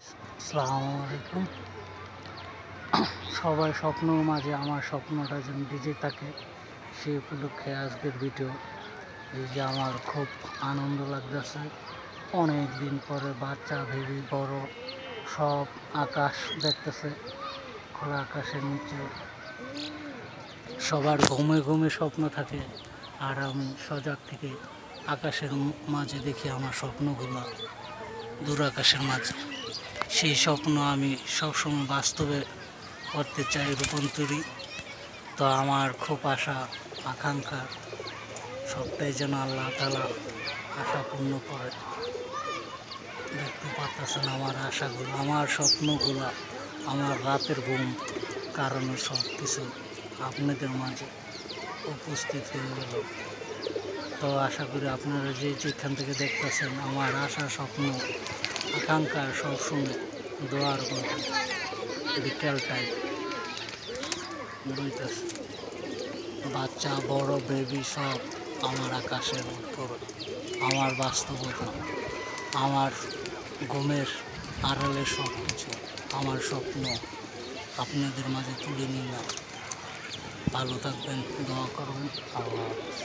আসসালামু আলাইকুম। সবাই স্বপ্নর মাঝে আমার স্বপ্নটা যেন ভিজে থাকে, সেই উপলক্ষে আজকের ভিডিও। এই যে আমার খুব আনন্দ লাগতেছে, অনেক দিন পরে বাচ্চা বেবি বড় সব আকাশ দেখতেছে, খোলা আকাশের নিচে সবার ঘুমে ঘুমে স্বপ্ন থাকে, আর আমি সজাগ থেকে আকাশের মাঝে দেখি আমার স্বপ্নগুলো দূর আকাশের মাঝে। সেই স্বপ্ন আমি সবসময় বাস্তবে করতে চাই, রূপান্তরী। তো আমার খুব আশা আকাঙ্ক্ষা সবটাই যেন আল্লাহ তাআলা আশা পূর্ণ করে। দেখতে পাচ্ছেন আমার আশাগুলো, আমার স্বপ্নগুলো, আমার রাতের ঘুম কারণে সব কিছু আপনাদের মাঝে উপস্থিত হয়ে গেল। তো আশা করি আপনারা যে যেখান থেকে দেখতেছেন আমার আশা স্বপ্ন আকাঙ্ক্ষা সবসময় দোয়ার করবেন। বিকেল টাইম বইতেছে, বাচ্চা বড় বেবি সব আমার আকাশের উপর, আমার বাস্তবতা, আমার ঘুমের আড়ালে সব কিছু, আমার স্বপ্ন আপনাদের মাঝে তুলে নিলাম। ভালো থাকবেন, দোয়া করবেন। আল্লাহ হাফেজ।